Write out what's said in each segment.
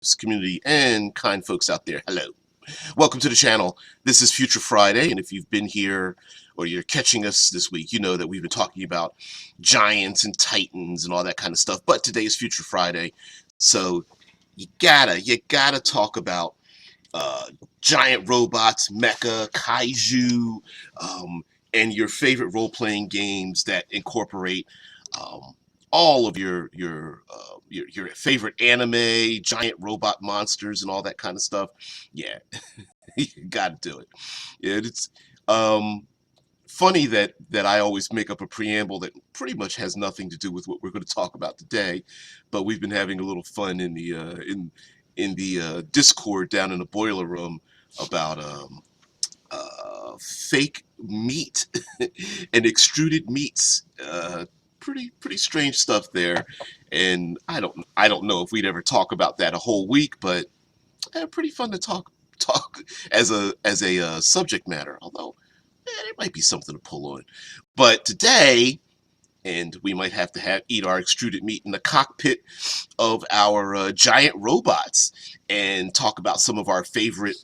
community and kind folks out there. Hello. Welcome to the channel. This is Future Friday, and if you've been here or you're catching us this week, you know that we've been talking about giants and titans and all that kind of stuff. But today is Future Friday, so you gotta talk about giant robots, mecha, kaiju, and your favorite role-playing games that incorporate all of your favorite anime, giant robot monsters, and all that kind of stuff. Yeah, you gotta do it. Yeah, it's um, funny that I always make up a preamble that pretty much has nothing to do with what we're going to talk about today, but we've been having a little fun in the Discord down in the boiler room about fake meat and extruded meats. Pretty strange stuff there, and I don't know if we'd ever talk about that a whole week, but pretty fun to talk as a subject matter. Although there might be something to pull on, but today. And we might have to eat our extruded meat in the cockpit of our giant robots and talk about some of our favorite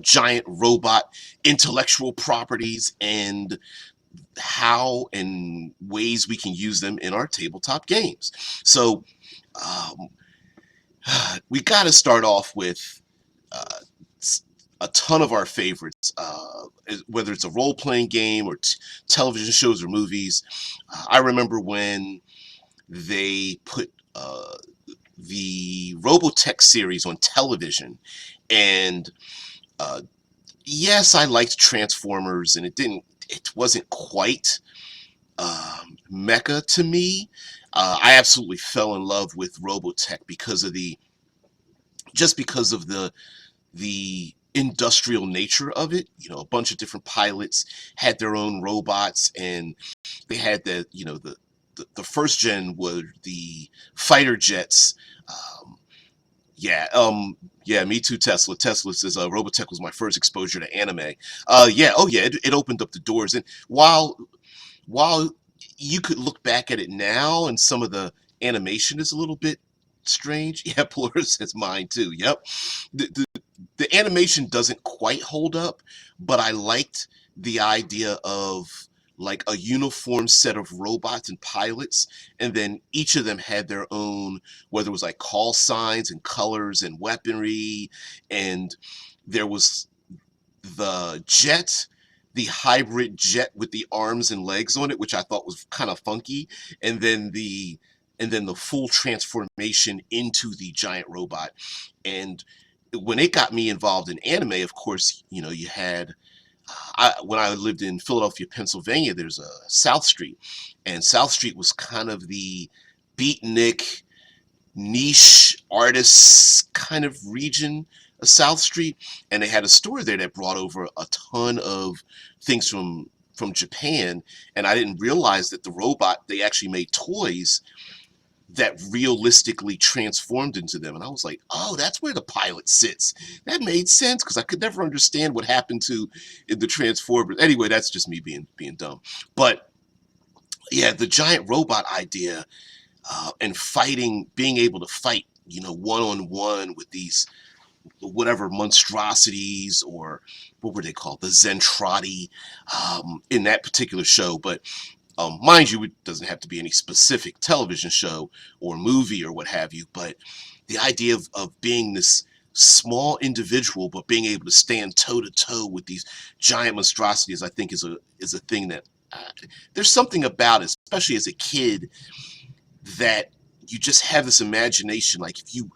giant robot intellectual properties and how and ways we can use them in our tabletop games. So um, we got to start off with uh, a ton of our favorites, whether it's a role-playing game or television shows or movies. I remember when they put the Robotech series on television, and uh, yes, I liked Transformers, and it wasn't quite mecha to me. I absolutely fell in love with Robotech because of the industrial nature of it. You know, a bunch of different pilots had their own robots, and they had the first gen were the fighter jets. Um, yeah, yeah, me too. Tesla says Robotech was my first exposure to anime. Yeah, oh yeah, it opened up the doors, and while you could look back at it now, and some of the animation is a little bit strange. Yeah, Polaris says mine too. Yep. The animation doesn't quite hold up, but I liked the idea of like a uniform set of robots and pilots, and then each of them had their own, whether it was like call signs and colors and weaponry, and there was the hybrid jet with the arms and legs on it, which I thought was kind of funky, and then the full transformation into the giant robot. And when it got me involved in anime, of course, you know, you had when I lived in Philadelphia, Pennsylvania, there's a South Street, and South Street was kind of the beatnik niche artists kind of region of South Street, and they had a store there that brought over a ton of things from Japan, and I didn't realize that the robot, they actually made toys that realistically transformed into them. And I was like, oh, that's where the pilot sits. That made sense, because I could never understand what happened to in the Transformers. Anyway, that's just me being dumb. But yeah, the giant robot idea, and fighting, being able to fight, you know, one-on-one with these whatever monstrosities, or what were they called, the Zentradi, in that particular show. But mind you, it doesn't have to be any specific television show or movie or what have you, but the idea of being this small individual but being able to stand toe to toe with these giant monstrosities, I think is a thing that there's something about it, especially as a kid, that you just have this imagination. Like if you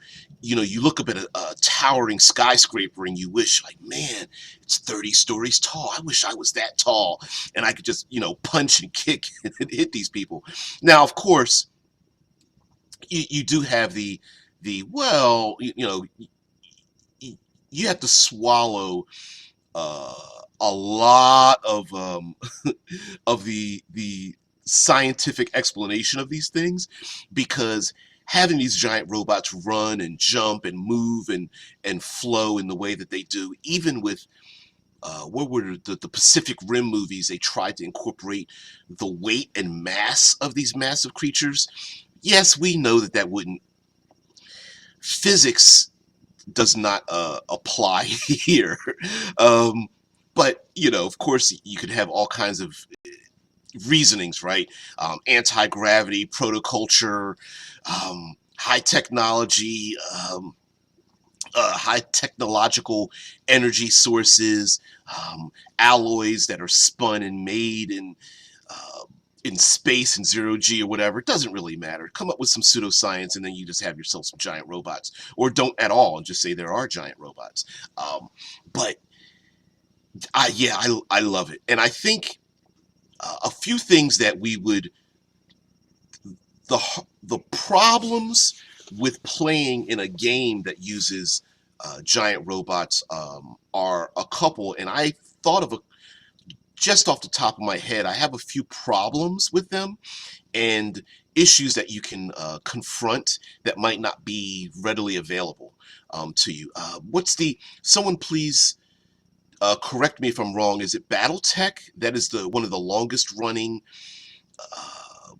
look up at a towering skyscraper and you wish, like, man, it's 30 stories tall. I wish I was that tall and I could just, punch and kick and hit these people. Now, of course, you do have well, you have to swallow uh, a lot of the scientific explanation of these things, because having these giant robots run and jump and move and flow in the way that they do, even with what were the Pacific Rim movies, they tried to incorporate the weight and mass of these massive creatures. Yes, we know that physics does not apply here. Um, but, of course, you could have all kinds of reasonings, right? Anti-gravity, protoculture, high technology, high technological energy sources, alloys that are spun and made uh, in space and zero G or whatever. It doesn't really matter. Come up with some pseudoscience and then you just have yourself some giant robots. Or don't at all and just say there are giant robots. But I love it. And I think a few things that we would, the problems with playing in a game that uses giant robots are a couple, and I thought of just off the top of my head, I have a few problems with them and issues that you can confront that might not be readily available to you. Someone please correct me if I'm wrong, is it BattleTech? That is one of the longest running uh,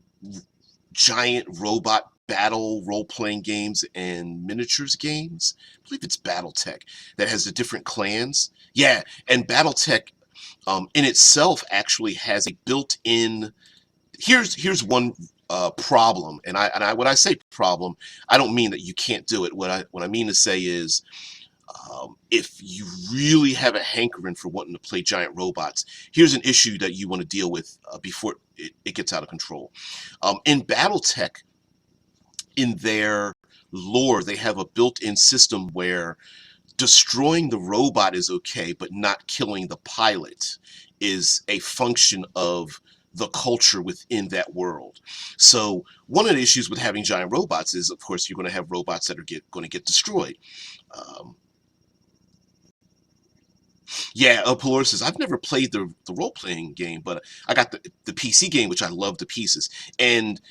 giant robot battle role-playing games and miniatures games. I believe it's BattleTech that has the different clans. Yeah, and BattleTech in itself actually has a built-in. Here's one problem, and when I say problem, I don't mean that you can't do it. What I mean to say is, if you really have a hankering for wanting to play giant robots, here's an issue that you want to deal with before it gets out of control. In BattleTech, in their lore, they have a built-in system where destroying the robot is okay, but not killing the pilot is a function of the culture within that world. So one of the issues with having giant robots is, of course, you're going to have robots that are going to get destroyed. Um, Yeah, Pelor says, I've never played the role-playing game, but I got the PC game, which I love to pieces. And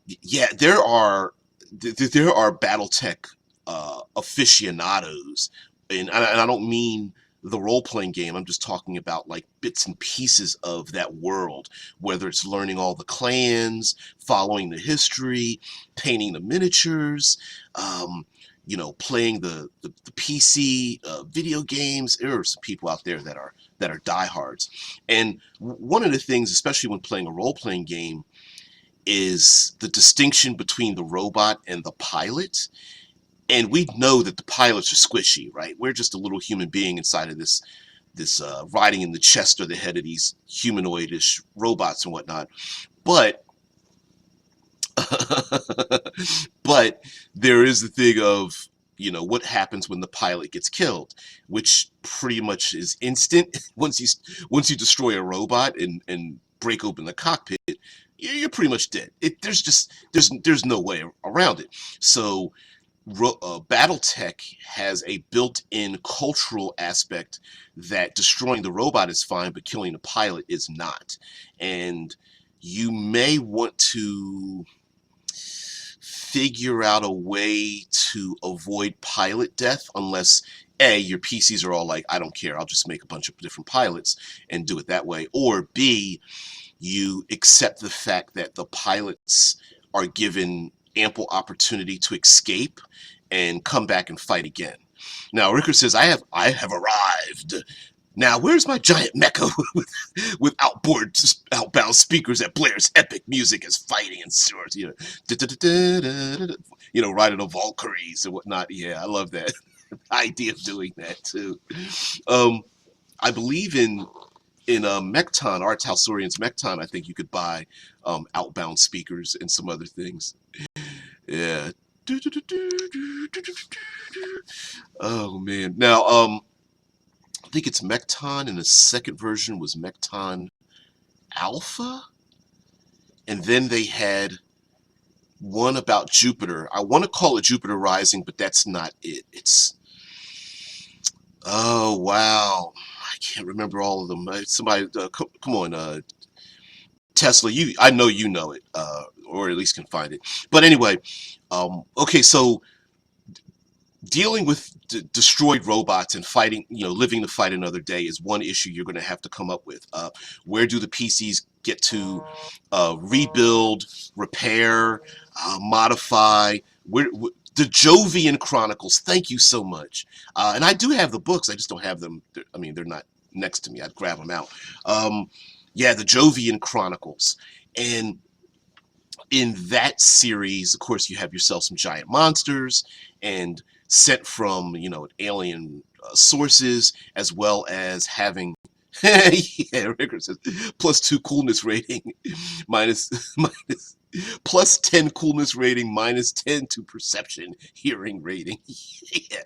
yeah, there are BattleTech aficionados, and I don't mean the role-playing game. I'm just talking about like bits and pieces of that world, whether it's learning all the clans, following the history, painting the miniatures, playing the PC video games. There are some people out there that are diehards. And one of the things, especially when playing a role-playing game, is the distinction between the robot and the pilot. And we know that the pilots are squishy, right? We're just a little human being inside of this riding in the chest or the head of these humanoidish robots and whatnot. But but there is the thing of, what happens when the pilot gets killed, which pretty much is instant. Once you destroy a robot and break open the cockpit, you're pretty much dead. There's no way around it. So BattleTech has a built-in cultural aspect that destroying the robot is fine, but killing the pilot is not. And you may want to figure out a way to avoid pilot death, unless A, your PCs are all like, I don't care, I'll just make a bunch of different pilots and do it that way, or B, you accept the fact that the pilots are given ample opportunity to escape and come back and fight again. Now, Ricker says, I have arrived. Now, where's my giant mecha with outbound speakers that blares epic music as fighting and swords, riding on Valkyries and whatnot. Yeah, I love that idea of doing that too. I believe in Mekton, Art Talsorian's Mekton, I think you could buy outbound speakers and some other things. Yeah. Oh man. Now, I think it's Mekton, and the second version was Mekton Alpha, and then they had one about Jupiter. I want to call it Jupiter Rising, but that's not it. Oh wow, I can't remember all of them. Somebody, come on, Tesla. I know you know it, or at least can find it. But anyway, okay, so dealing with destroyed robots and fighting, living to fight another day is one issue you're going to have to come up with. Where do the PCs get to rebuild, repair, modify? The Jovian Chronicles. Thank you so much. And I do have the books. I just don't have them. I mean, they're not next to me. I'd grab them out. Yeah, the Jovian Chronicles. And in that series, of course, you have yourself some giant monsters and sent from, alien sources, as well as having yeah, Ricker says +2 coolness rating, minus plus 10 coolness rating, -10 to perception hearing rating. Yeah.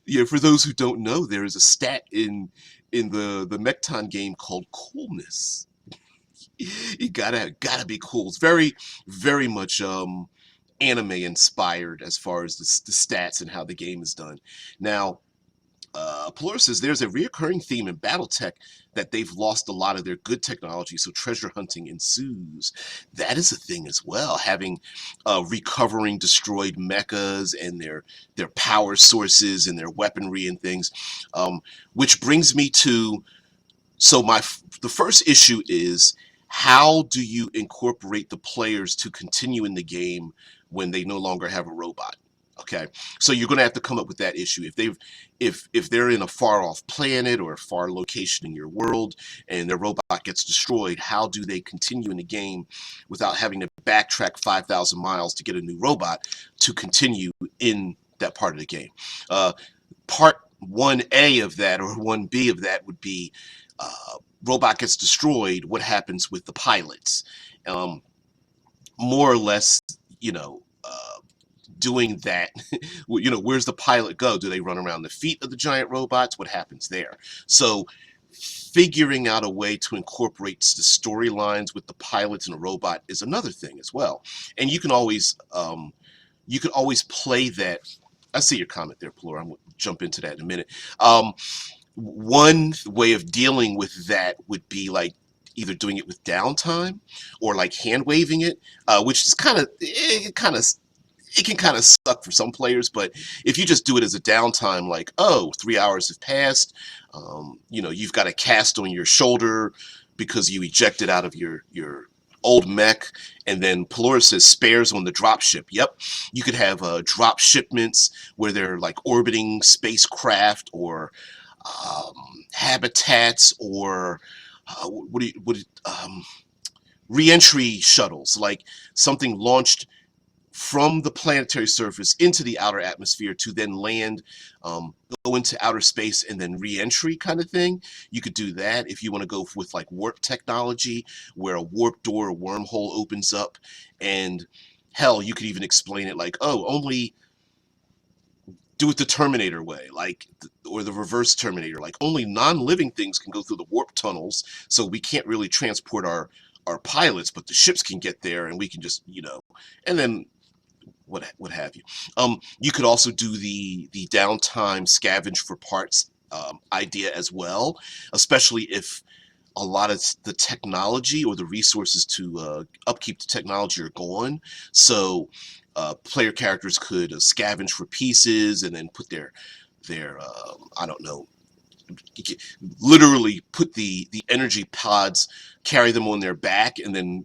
Yeah, for those who don't know, there is a stat in the Mekton game called coolness. You gotta be cool. It's very, very much anime inspired as far as the stats and how the game is done. Now, Plur says there's a reoccurring theme in BattleTech that they've lost a lot of their good technology, so treasure hunting ensues. That is a thing as well, having recovering destroyed mechas and their power sources and their weaponry and things, which brings me to the first issue is, how do you incorporate the players to continue in the game when they no longer have a robot? Okay, so you're going to have to come up with that issue. If they're in a far off planet or a far location in your world and their robot gets destroyed, how do they continue in the game without having to backtrack 5,000 miles to get a new robot to continue in that part of the game? Part 1A of that, or 1B of that, would be robot gets destroyed, what happens with the pilots? More or less, doing that, where's the pilot go? Do they run around the feet of the giant robots? What happens there? So figuring out a way to incorporate the storylines with the pilots and the robot is another thing as well. And you can always play that. I see your comment there, Plur. I'm going to jump into that in a minute. One way of dealing with that would be like either doing it with downtime or like hand waving it, which is it can kind of suck for some players. But if you just do it as a downtime, like, oh, 3 hours have passed, you've got a cast on your shoulder because you ejected out of your old mech, and then Pelora says spares on the dropship. Yep, you could have drop shipments where they're like orbiting spacecraft or habitats, or re-entry shuttles, like something launched from the planetary surface into the outer atmosphere to then land, go into outer space, and then re-entry kind of thing. You could do that if you want to go with like warp technology, where a warp door or wormhole opens up, and hell, you could even explain it like, oh, only do it the Terminator way, like, or the reverse Terminator, like only non-living things can go through the warp tunnels, so we can't really transport our pilots, but the ships can get there, and we can just, and then what have you. You could also do the downtime scavenge for parts idea as well, especially if a lot of the technology or the resources to upkeep the technology are gone. So player characters could scavenge for pieces and then put their I don't know, literally put the energy pods, carry them on their back, and then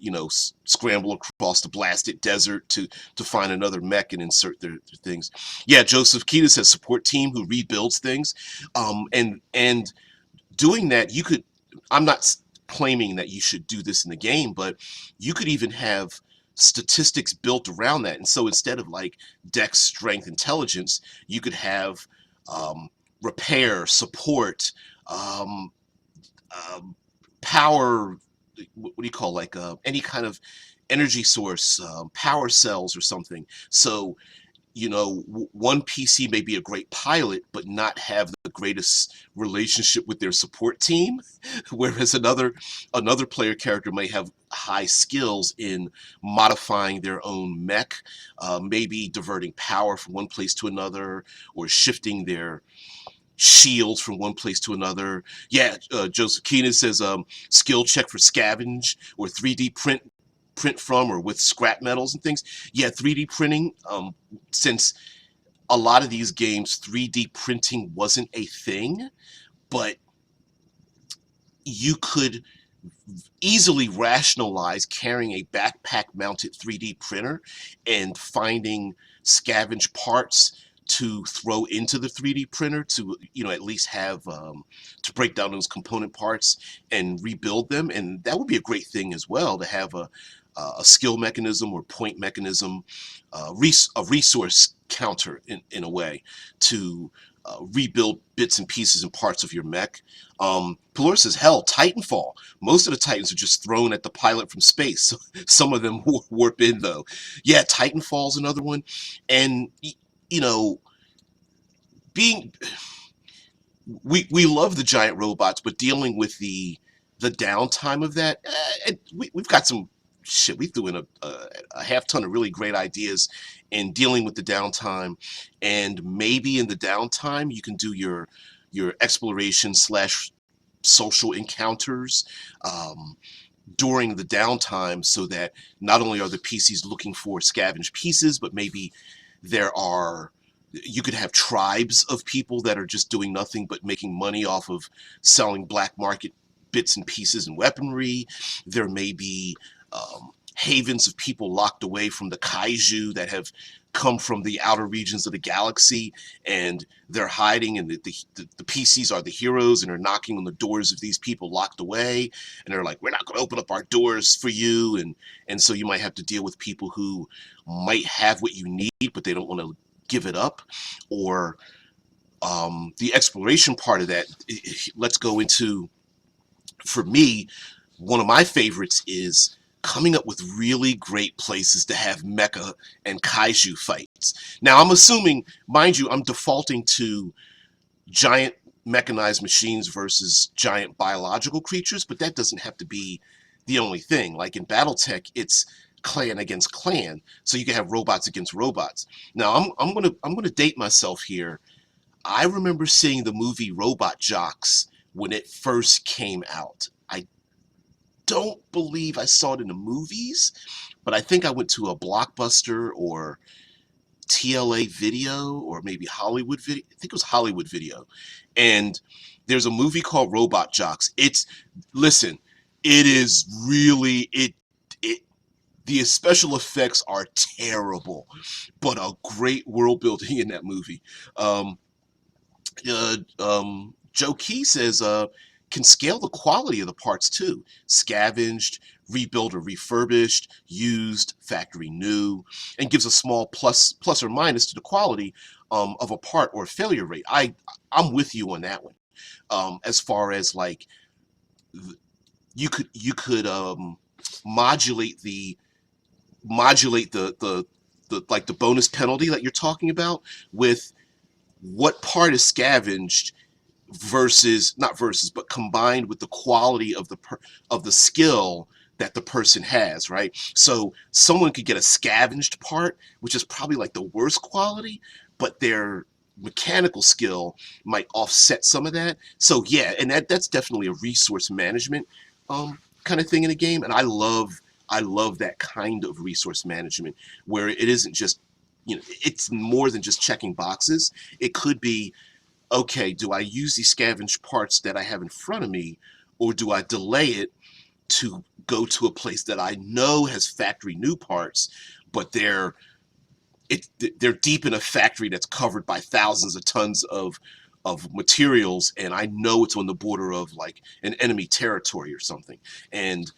scramble across the blasted desert to find another mech and insert their things. Yeah, Joseph Keita says support team who rebuilds things, and doing that, you could. I'm not claiming that you should do this in the game, but you could even have statistics built around that. And so instead of like dex, strength, intelligence, you could have repair, support, power, what do you call, like any kind of energy source, power cells or something. So one PC may be a great pilot, but not have the greatest relationship with their support team, whereas another player character may have high skills in modifying their own mech, maybe diverting power from one place to another, or shifting their shields from one place to another. Yeah, Joseph Keenan says skill check for scavenge or 3D print from or with scrap metals and things. Yeah, 3D printing, since a lot of these games 3D printing wasn't a thing, but you could easily rationalize carrying a backpack mounted 3D printer and finding scavenged parts to throw into the 3D printer to, at least have, to break down those component parts and rebuild them. And that would be a great thing as well, to have a skill mechanism or point mechanism, a resource counter in a way to rebuild bits and pieces and parts of your mech. Pelor says, hell, Titanfall. Most of the Titans are just thrown at the pilot from space. So some of them warp in, though. Yeah, Titanfall's another one. And, you know, being we love the giant robots, but dealing with the downtime of that, and we've got some shit. We threw in a half ton of really great ideas in dealing with the downtime, and maybe in the downtime you can do your exploration slash social encounters during the downtime, so that not only are the PCs looking for scavenged pieces, but maybe you could have tribes of people that are just doing nothing but making money off of selling black market bits and pieces and weaponry. There may be havens of people locked away from the Kaiju that have come from the outer regions of the galaxy, and they're hiding, and the PCs are the heroes, and they're knocking on the doors of these people locked away, and they're like, we're not going to open up our doors for you, and so you might have to deal with people who might have what you need, but they don't want to give it up. Or the exploration part of that, let's go into, for me, one of my favorites is coming up with really great places to have mecha and kaiju fights. Now, I'm assuming, mind you, I'm defaulting to giant mechanized machines versus giant biological creatures, but that doesn't have to be the only thing. Like in BattleTech, it's clan against clan, so you can have robots against robots. Now, I'm gonna date myself here. I remember seeing the movie Robot Jox when it first came out. I don't believe I saw it in the movies, but I think I went to a Blockbuster or TLA Video, or maybe Hollywood Video. I think it was Hollywood Video. And there's a movie called Robot Jox. Listen, it is really, the special effects are terrible, but a great world building in that movie. Joe Key says, can scale the quality of the parts too. Scavenged, rebuilt or refurbished, used, factory new, and gives a small plus or minus to the quality of a part or failure rate. I'm with you on that one. As far as like, you could modulate the like the bonus penalty that you're talking about with what part is scavenged but combined with the quality of the skill that the person has, right? So someone could get a scavenged part, which is probably like the worst quality, but their mechanical skill might offset some of that. So yeah, and that's definitely a resource management kind of thing in a game, and I love that kind of resource management where it isn't just, it's more than just checking boxes. It could be, okay, do I use these scavenged parts that I have in front of me, or do I delay it to go to a place that I know has factory new parts, but they're deep in a factory that's covered by thousands of tons of materials, and I know it's on the border of like an enemy territory or something. And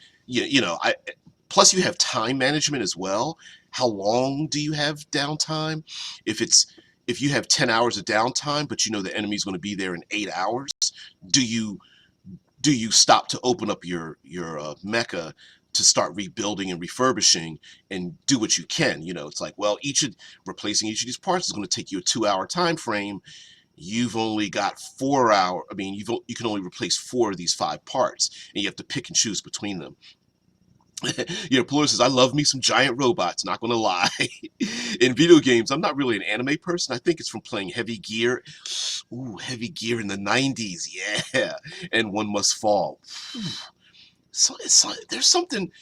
plus you have time management as well. How long do you have downtime? If you have 10 hours of downtime, but you know the enemy's going to be there in 8 hours, do you stop to open up your mecha to start rebuilding and refurbishing and do what you can? It's like, well, replacing each of these parts is going to take you a 2-hour time frame. You've only got 4 hours. I mean, you can only replace 4 of these 5 parts, and you have to pick and choose between them. Pelor says, I love me some giant robots, not going to lie. In video games, I'm not really an anime person. I think it's from playing Heavy Gear. Ooh, Heavy Gear in the 90s, yeah. And One Must Fall. So there's something,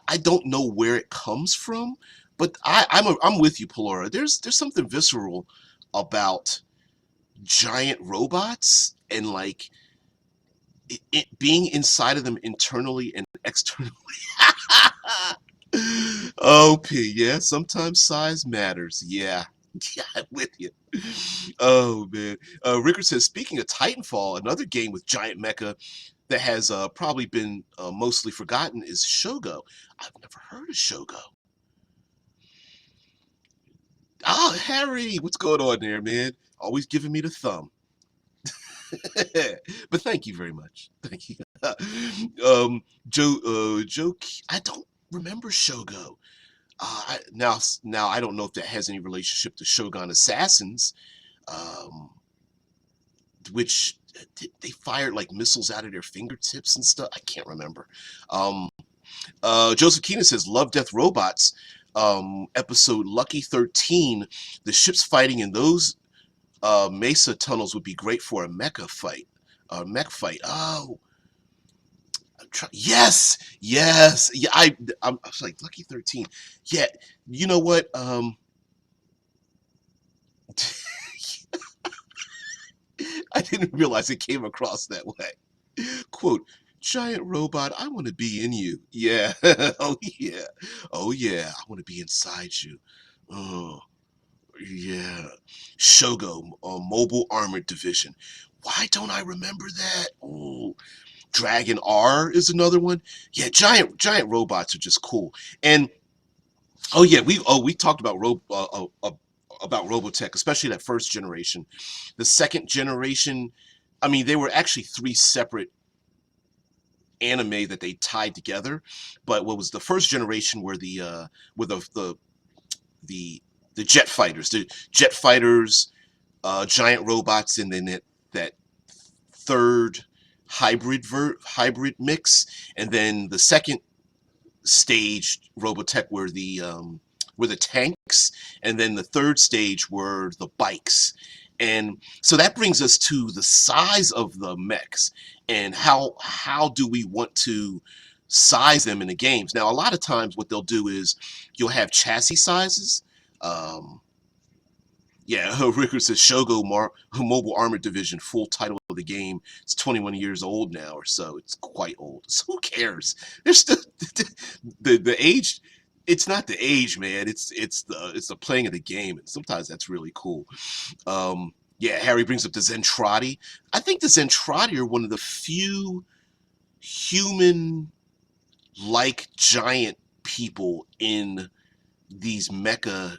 I don't know where it comes from, but I'm with you, Pelor. There's something visceral about giant robots, and like being inside of them internally and externally. OP, yeah, sometimes size matters. Yeah. Yeah, I'm with you. Oh man. Rickard says, speaking of Titanfall, another game with giant mecha that has probably been mostly forgotten is Shogo. I've never heard of Shogo. Oh, Harry, what's going on there, man? Always giving me the thumb. But thank you very much. Thank you. Joe, I don't remember Shogo. Now I don't know if that has any relationship to Shogun Assassins, um, which they fired like missiles out of their fingertips and stuff. I can't remember. Um, Joseph Keenan says, "Love Death Robots." Episode Lucky 13. The ships fighting in those mesa tunnels would be great for a mecha fight. Mech fight. Oh, yes, yes. Yeah, I was like Lucky 13. Yeah, you know what? I didn't realize it came across that way. Quote, giant robot, I want to be in you. Yeah. Oh, yeah. Oh, yeah. I want to be inside you. Oh, yeah. Shogo, Mobile Armored Division. Why don't I remember that? Oh, Dragon R is another one. Yeah, giant robots are just cool. And oh yeah, we talked about about Robotech, especially that first generation. The second generation, I mean, they were actually three separate anime that they tied together. But what was the first generation were the the jet fighters, giant robots, and then that third hybrid mix, and then the second stage Robotech were the tanks, and then the third stage were the bikes. And so that brings us to the size of the mechs and how do we want to size them in the games. Now, a lot of times what they'll do is you'll have chassis sizes. Um, yeah, Ricker says Mobile Armored Division, full title of the game. It's 21 years old now or so. It's quite old. So who cares? There's still the age. It's not the age, man. It's the playing of the game, and sometimes that's really cool. Yeah, Harry brings up the Zentradi. I think the Zentradi are one of the few human-like giant people in these mecha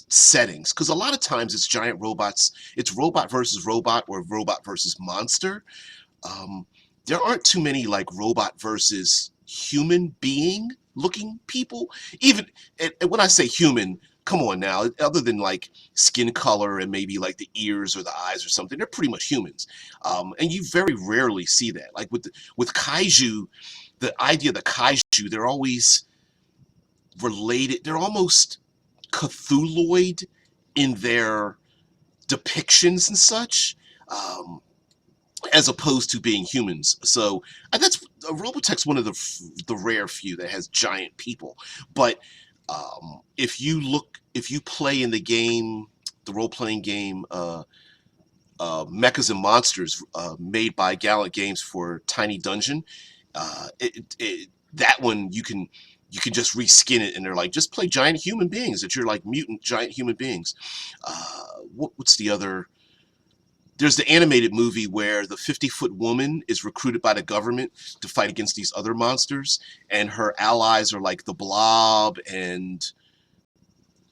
settings, because a lot of times it's giant robots, it's robot versus robot or robot versus monster. There aren't too many like robot versus human being looking people. Even and when I say human, come on now, other than like skin color and maybe like the ears or the eyes or something, they're pretty much humans. And you very rarely see that. Like with kaiju, the idea of the kaiju, they're always related. They're almost Cthulhuoid in their depictions and such, as opposed to being humans. So that's Robotech's one of the rare few that has giant people. But if you play in the game, the role playing game, Mechas and Monsters, made by Gallant Games for Tiny Dungeon, that one you can just reskin it, and they're like, just play giant human beings that you're like mutant giant human beings. What's the other? There's the animated movie where the 50-foot woman is recruited by the government to fight against these other monsters, and her allies are like the Blob and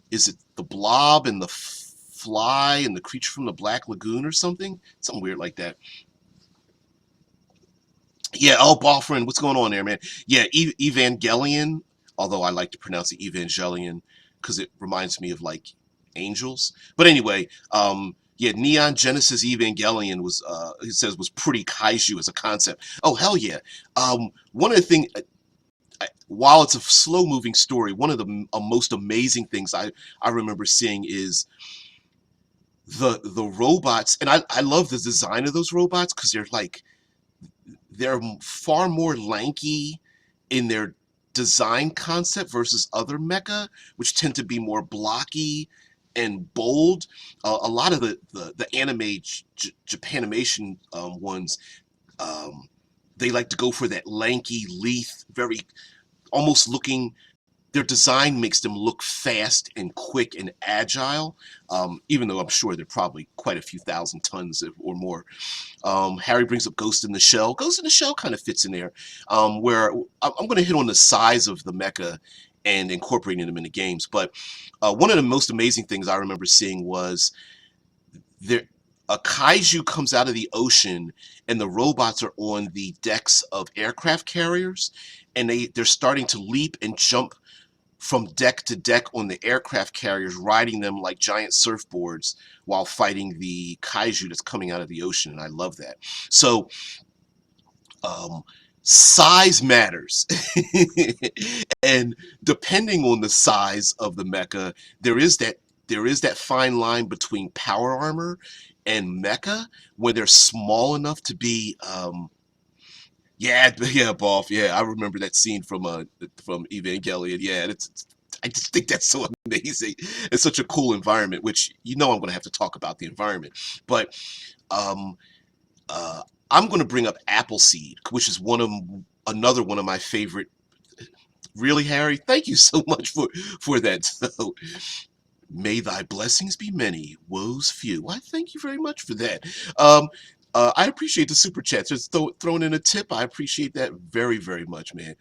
is it the Blob and the Fly and the Creature from the Black Lagoon or something weird like that. Yeah, oh, Ballfriend, what's going on there, man? Yeah, Evangelion, although I like to pronounce it Evangelion because it reminds me of like angels. But anyway, yeah, Neon Genesis Evangelion was, he says, was pretty kaiju as a concept. Oh, hell yeah. One of the things, while it's a slow moving story, one of the most amazing things I remember seeing is the robots, and I love the design of those robots because they're far more lanky in their design concept versus other mecha, which tend to be more blocky and bold. A lot of the anime Japanimation ones, they like to go for that lanky, lithe, very almost looking. Their design makes them look fast and quick and agile, even though I'm sure they're probably quite a few thousand tons or more. Harry brings up Ghost in the Shell. Ghost in the Shell kind of fits in there, where I'm going to hit on the size of the mecha and incorporating them in the games. But one of the most amazing things I remember seeing was there. A kaiju comes out of the ocean, and the robots are on the decks of aircraft carriers, and they're starting to leap and jump from deck to deck on the aircraft carriers, riding them like giant surfboards while fighting the kaiju that's coming out of the ocean. And I love that. So size matters. And depending on the size of the mecha, there is that fine line between power armor and mecha when they're small enough to be yeah, Boff. Yeah, I remember that scene from Evangelion. Yeah, I just think that's so amazing. It's such a cool environment, which I'm going to have to talk about the environment. But um, I'm going to bring up Appleseed, which is another one of my favorite. Really, Harry? Thank you so much for that. So, may thy blessings be many, woes few. Why, thank you very much for that. I appreciate the super chats. Just throwing in a tip. I appreciate that very, very much, man.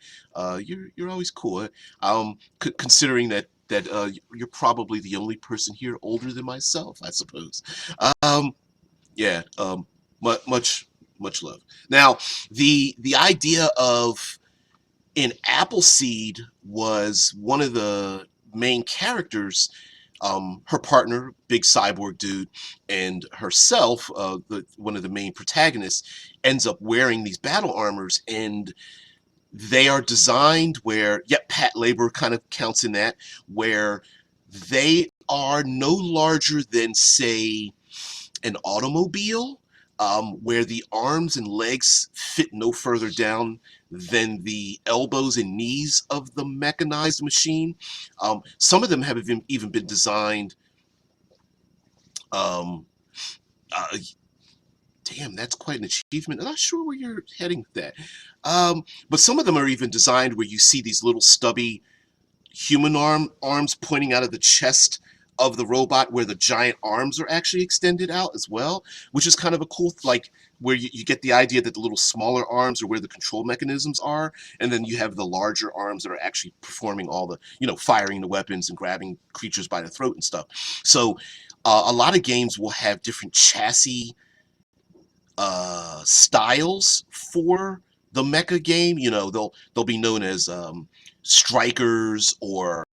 You're always cool. Considering that you're probably the only person here older than myself, I suppose. Yeah. Much love. Now, the idea of in Appleseed was one of the main characters, her partner, big cyborg dude, and herself, one of the main protagonists, ends up wearing these battle armors, and they are designed where, yep, Pat Labor kind of counts in that, where they are no larger than, say, an automobile, where the arms and legs fit no further down than the elbows and knees of the mechanized machine. Some of them have even been designed. Um, uh, Damn, that's quite an achievement. I'm not sure where you're heading with that. But some of them are even designed where you see these little stubby human arms pointing out of the chest of the robot, where the giant arms are actually extended out as well, which is kind of a cool, like, where you get the idea that the little smaller arms are where the control mechanisms are, and then you have the larger arms that are actually performing all the, firing the weapons and grabbing creatures by the throat and stuff. So a lot of games will have different chassis styles for the mecha game. They'll be known as strikers, or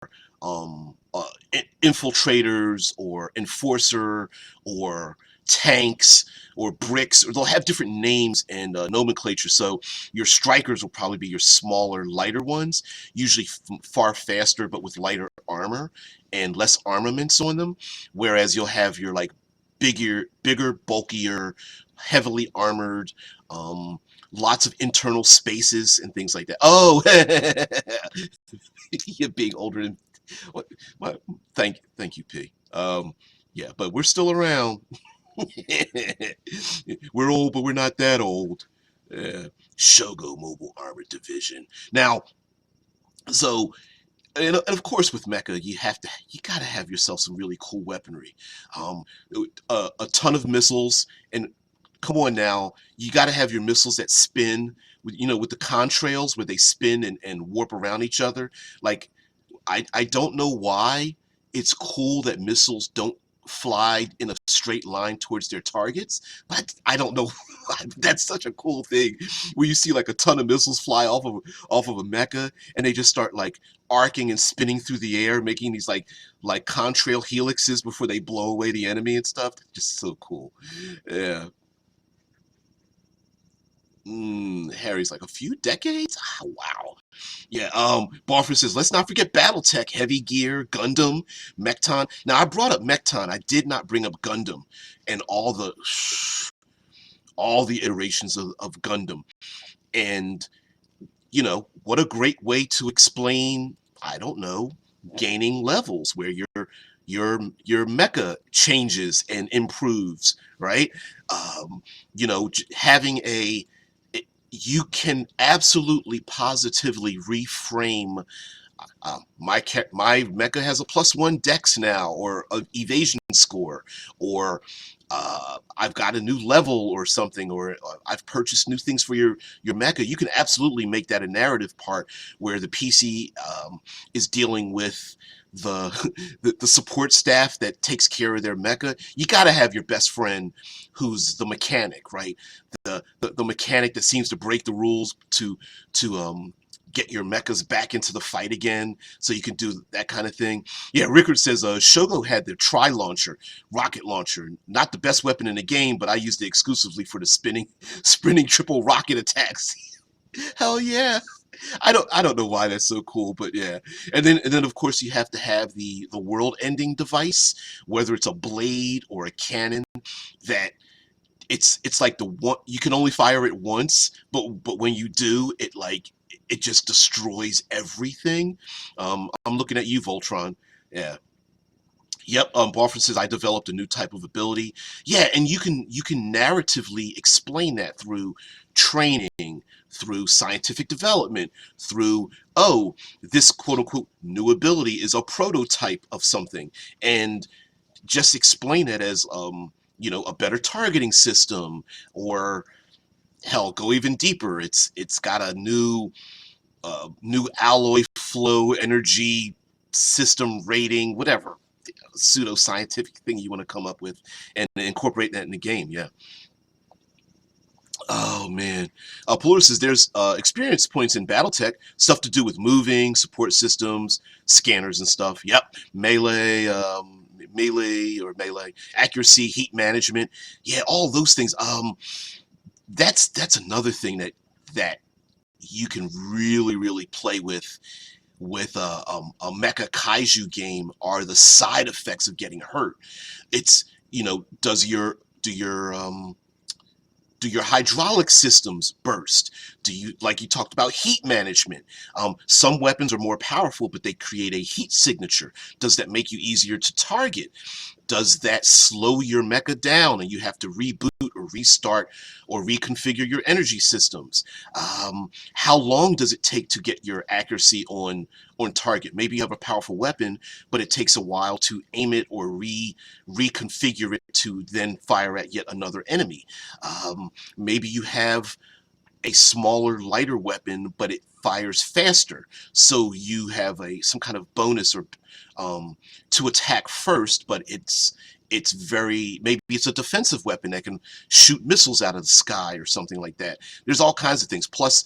infiltrators, or enforcer, or tanks, or bricks, or they'll have different names and nomenclature. So your strikers will probably be your smaller, lighter ones, usually far faster, but with lighter armor and less armaments on them. Whereas you'll have your like bigger, bulkier, heavily armored, lots of internal spaces and things like that. Oh, you're being older than what? Thank you, P. Yeah, but we're still around. We're old, but we're not that old. Shogo Mobile Armored Division. Now, so, and of course, with mecha, you gotta have yourself some really cool weaponry. A ton of missiles, and come on now, you gotta have your missiles that spin with the contrails where they spin and warp around each other. Like, I don't know why it's cool that missiles don't fly in a straight line towards their targets, but I don't know why. That's such a cool thing where you see like a ton of missiles fly off of a mecha, and they just start like arcing and spinning through the air, making these like contrail helixes before they blow away the enemy and stuff. Just so cool. Yeah. Harry's like, a few decades? Ah, wow. Yeah, Barford says, let's not forget Battletech, Heavy Gear, Gundam, Mekton. Now, I brought up Mekton. I did not bring up Gundam and all the iterations of Gundam. And, what a great way to explain, I don't know, gaining levels where your mecha changes and improves, right? Having you can absolutely positively reframe my mecha has a +1 dex now, or an evasion score, or I've got a new level or something, or I've purchased new things for your mecha. You can absolutely make that a narrative part where the PC is dealing with the, the support staff that takes care of their mecha. You got to have your best friend who's the mechanic, right? The mechanic that seems to break the rules to get your mechas back into the fight again, so you can do that kind of thing. Yeah, Rickard says Shogo had the tri-launcher, rocket launcher. Not the best weapon in the game, but I used it exclusively for the spinning triple rocket attacks. Hell yeah. I don't know why that's so cool, but yeah. And then of course you have to have the world ending device, whether it's a blade or a cannon that it's like the one you can only fire it once, but when you do, it just destroys everything. I'm looking at you, Voltron. Yeah. Yep. Barford says I developed a new type of ability. Yeah, and you can narratively explain that through training, through scientific development, through this quote unquote new ability is a prototype of something, and just explain it as a better targeting system, or hell, go even deeper. It's got a new alloy flow energy system rating, whatever pseudo scientific thing you want to come up with, and incorporate that in the game. Yeah. Oh man, Polar says there's experience points in BattleTech, stuff to do with moving, support systems, scanners and stuff. Yep, melee accuracy, heat management. Yeah, all those things. That's another thing that you can really play with a mecha kaiju game, are the side effects of getting hurt. It's do your hydraulic systems burst? Do you, like you talked about, heat management? Some weapons are more powerful, but they create a heat signature. Does that make you easier to target? Does that slow your mecha down and you have to reboot or restart or reconfigure your energy systems? How long does it take to get your accuracy on target? Maybe you have a powerful weapon, but it takes a while to aim it or reconfigure it to then fire at yet another enemy. Maybe you have a smaller, lighter weapon, but it fires faster. So you have some kind of bonus or to attack first, but it's very, maybe it's a defensive weapon that can shoot missiles out of the sky or something like that. There's all kinds of things. Plus,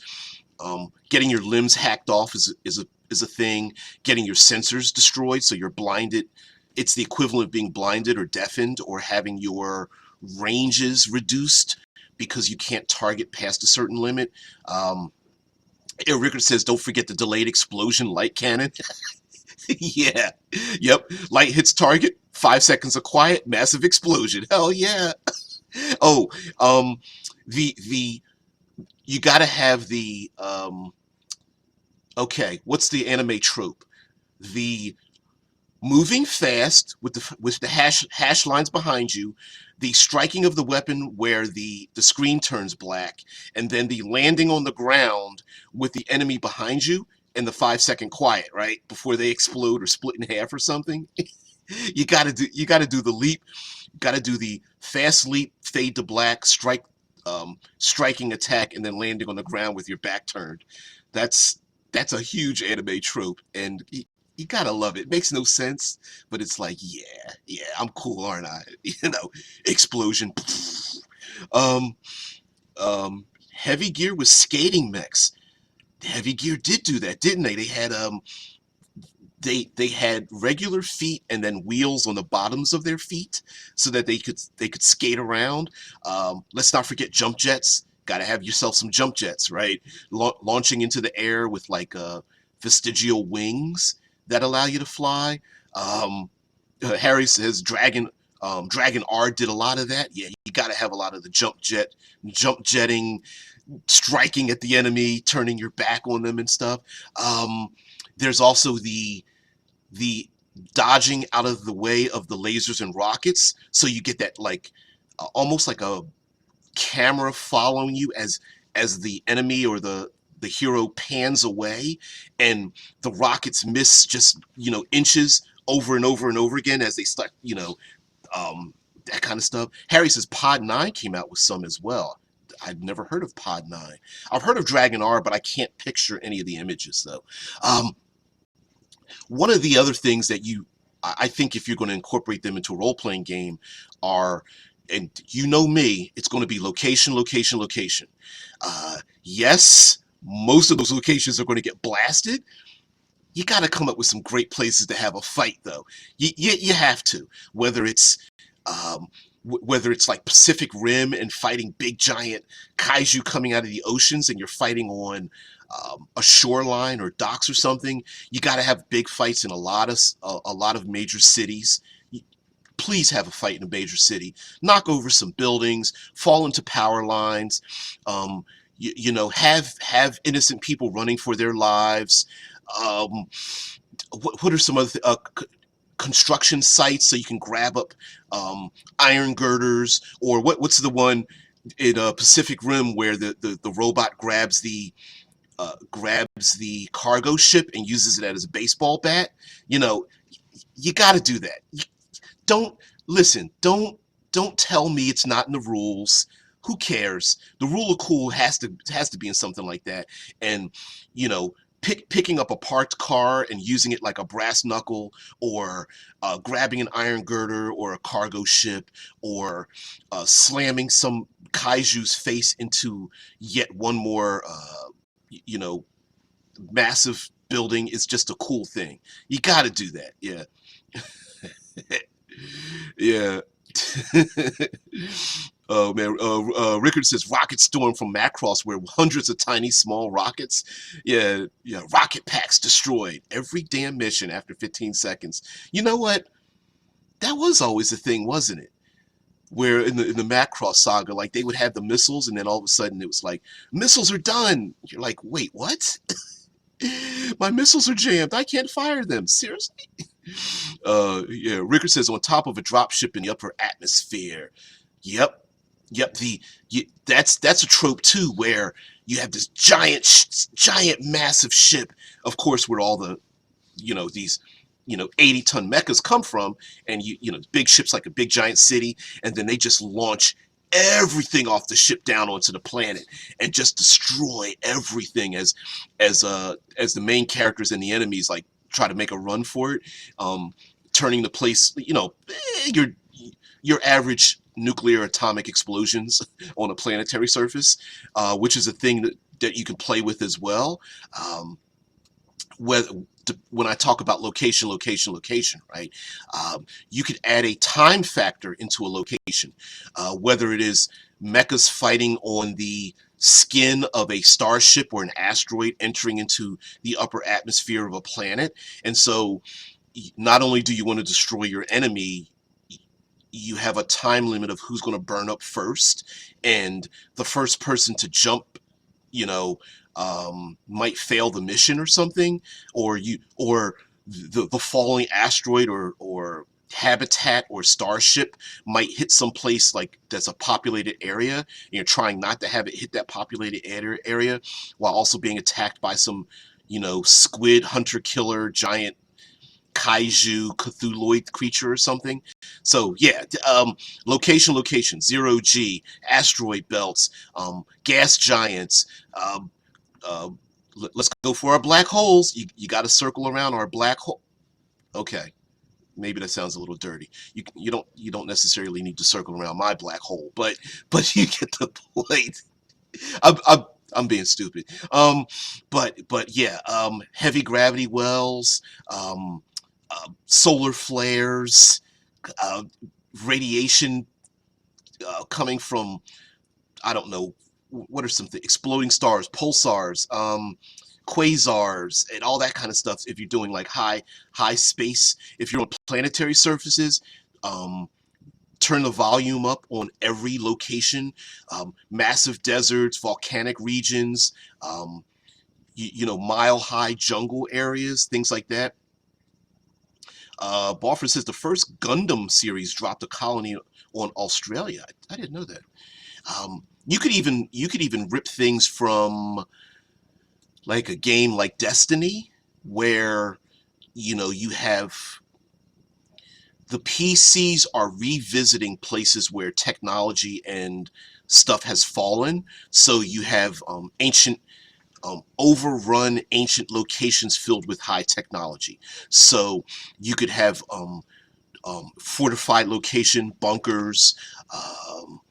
getting your limbs hacked off is a thing. Getting your sensors destroyed, so you're blinded. It's the equivalent of being blinded or deafened, or having your ranges reduced because you can't target past a certain limit. Rickard says, don't forget the delayed explosion light cannon. Yeah. Yep. Light hits target, 5 seconds of quiet, massive explosion. Hell yeah. Oh, the you gotta have okay, what's the anime trope? The moving fast with the hash lines behind you, the striking of the weapon where the screen turns black, and then the landing on the ground with the enemy behind you, and the 5 second quiet, right before they explode or split in half or something. You gotta do the leap. You gotta do the fast leap, fade to black, striking attack, and then landing on the ground with your back turned. That's a huge anime trope, and you gotta love it. It makes no sense, but it's like, yeah, I'm cool, aren't I? Explosion. Um, Heavy Gear was skating mechs. Heavy Gear did do that, didn't they? They had regular feet and then wheels on the bottoms of their feet so that they could skate around. Let's not forget jump jets. Got to have yourself some jump jets, right? Launching into the air with like vestigial wings that allow you to fly. Harry says Dragon R did a lot of that. Yeah, you got to have a lot of the jump jetting, striking at the enemy, turning your back on them and stuff. There's also the dodging out of the way of the lasers and rockets, so you get that like almost like a camera following you the enemy or the hero pans away, and the rockets miss just inches over and over and over again as they start, that kind of stuff. Harry says Pod 9 came out with some as well. I'd never heard of Pod 9. I've heard of Dragon R, but I can't picture any of the images though. One of the other things that I think if you're going to incorporate them into a role-playing game are, and you know me, it's going to be location, location, location. Yes, most of those locations are going to get blasted. You got to come up with some great places to have a fight, though. You have to, whether it's like Pacific Rim and fighting big giant kaiju coming out of the oceans, and you're fighting on a shoreline or docks or something. You got to have big fights in a lot of major cities. Please have a fight in a major city. Knock over some buildings, fall into power lines. Have innocent people running for their lives. What are some other construction sites so you can grab up iron girders, or what's the one in Pacific Rim where the robot grabs the cargo ship and uses it as a baseball bat? You got to do that. Don't tell me it's not in the rules. Who cares? The rule of cool has to be in something like that. And picking up a parked car and using it like a brass knuckle, or grabbing an iron girder or a cargo ship, or slamming some kaiju's face into yet one more massive building is just a cool thing. You got to do that. Yeah. Yeah. Oh man, Rickard says rocket storm from Macross, where hundreds of tiny small rockets, yeah, rocket packs destroyed every damn mission after 15 seconds. You know what? That was always a thing, wasn't it? Where in the Macross saga, like they would have the missiles, and then all of a sudden it was like, missiles are done. You're like, wait, what? My missiles are jammed. I can't fire them. Seriously? Yeah, Rickard says on top of a drop ship in the upper atmosphere. Yep. That's a trope too, where you have this giant, massive ship, of course, where all the, these, 80-ton mechas come from, and big ships like a big giant city, and then they just launch everything off the ship down onto the planet and just destroy everything as the main characters and the enemies like try to make a run for it, turning the place, your average nuclear atomic explosions on a planetary surface, which is a thing that you can play with as well. When I talk about location, right? You could add a time factor into a location, whether it is mechas fighting on the skin of a starship or an asteroid entering into the upper atmosphere of a planet. And so not only do you want to destroy your enemy, you have a time limit of who's going to burn up first, and the first person to jump, might fail the mission or something, or the falling asteroid or habitat or starship might hit some place like that's a populated area, and you're trying not to have it hit that populated area while also being attacked by some squid hunter killer giant kaiju Cthulhuoid creature or something. So yeah, location, 0G, asteroid belts, gas giants. Let's go for our black holes. You got to circle around our black hole. Okay, maybe that sounds a little dirty. You don't necessarily need to circle around my black hole, but you get the point. I'm being stupid. But yeah, heavy gravity wells, solar flares, radiation coming from, I don't know, what are some things? Exploding stars, pulsars, quasars, and all that kind of stuff. If you're doing like high space, if you're on planetary surfaces, turn the volume up on every location. Massive deserts, volcanic regions, mile high jungle areas, things like that. Balfour says the first Gundam series dropped a colony on Australia. I didn't know that. You could even rip things from like a game like Destiny, where you have the PCs are revisiting places where technology and stuff has fallen. So you have ancient overrun ancient locations filled with high technology. So you could have fortified location, bunkers, um,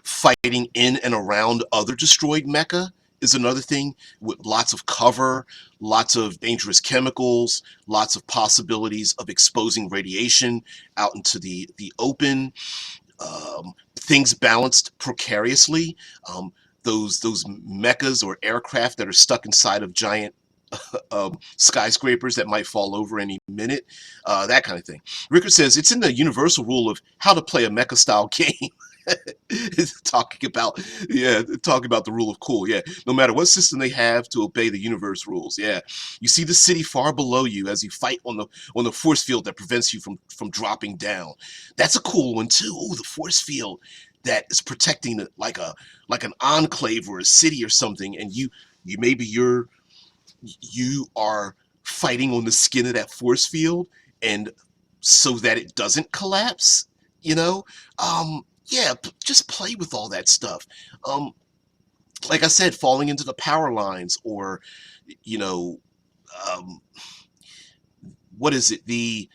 fighting in and around other destroyed mecha is another thing, with lots of cover, lots of dangerous chemicals, lots of possibilities of exposing radiation out into the open, things balanced precariously. Those mechas or aircraft that are stuck inside of giant skyscrapers that might fall over any minute, that kind of thing. Rickard says it's in the universal rule of how to play a mecha style game. talking about talking about the rule of cool. Yeah, no matter what system they have, to obey the universe rules. Yeah, you see the city far below you as you fight on the force field that prevents you from dropping down. That's a cool one too. Oh, the force field that is protecting like an enclave or a city or something, and you are fighting on the skin of that force field, and so that it doesn't collapse, you know? Yeah, just play with all that stuff. Um, like I said, falling into the power lines, or, you know, um, what is it? The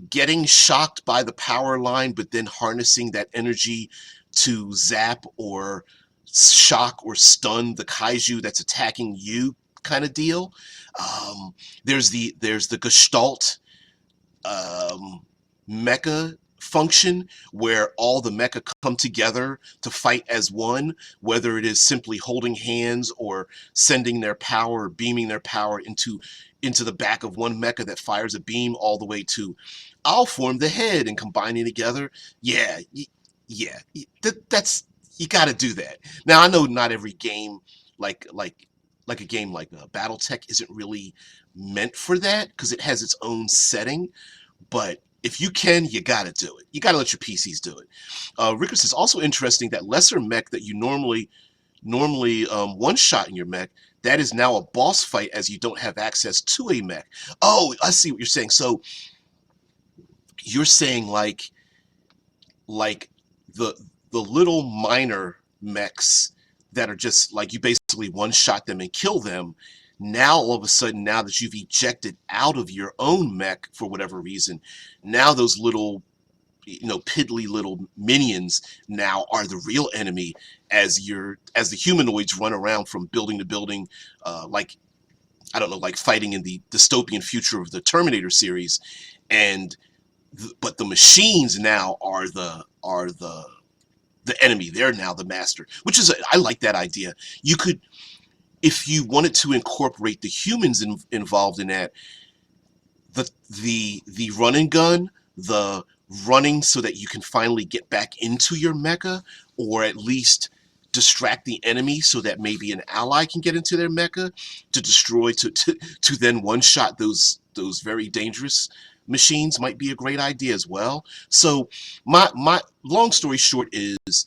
getting shocked by the power line, but then harnessing that energy to zap or shock or stun the kaiju that's attacking you, kind of deal. Um, there's the Gestalt um, mecha function, where all the mecha come together to fight as one, whether it is simply holding hands or sending their power, or beaming their power into the back of one mecha that fires a beam, all the way to I'll form the head and combining together. Yeah, yeah, that's you got to do that. Now I know not every game like like like a game like BattleTech isn't really meant for that because it has its own setting, but if you can, you got to do it. You got to let your PCs do it. Rickers is also interesting that lesser mech that you normally one shot in your mech, that is now a boss fight as you don't have access to a mech. Oh, I see what you're saying. So you're saying like the little minor mechs that are just like you basically one shot them and kill them. Now all of a sudden, now that you've ejected out of your own mech for whatever reason, now those little piddly little minions now are the real enemy, as the humanoids run around from building to building, like I don't know, like fighting in the dystopian future of the Terminator series. And but the machines now are the enemy. They're now the master, which is I like that idea. You could, if you wanted to incorporate the humans involved in that, the run and gun, the running so that you can finally get back into your mecha, or at least distract the enemy so that maybe an ally can get into their mecha to destroy, to then one shot those very dangerous machines, might be a great idea as well. So my long story short is,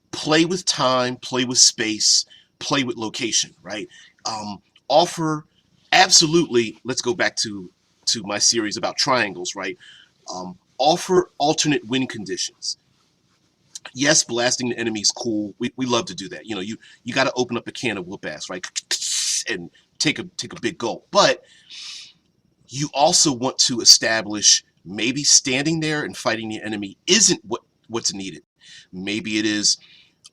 play with time, play with space, play with location, right? Offer, absolutely. Let's go back to my series about triangles, right? Offer alternate win conditions. Yes, blasting the enemy is cool. We love to do that. You got to open up a can of whoop ass, right? And take a big gulp. But you also want to establish, maybe standing there and fighting the enemy isn't what's needed. Maybe it is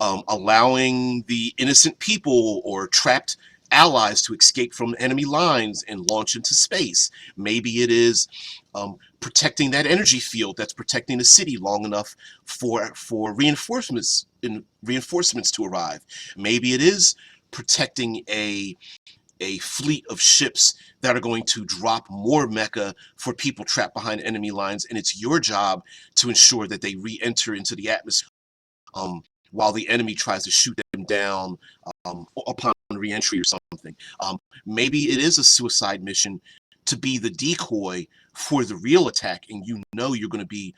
allowing the innocent people or trapped allies to escape from enemy lines and launch into space. Maybe it is protecting that energy field that's protecting the city long enough for reinforcements to arrive. Maybe it is protecting a fleet of ships that are going to drop more mecha for people trapped behind enemy lines, and it's your job to ensure that they re-enter into the atmosphere, while the enemy tries to shoot them down upon re-entry or something. Maybe it is a suicide mission to be the decoy for the real attack, and you know you're going to be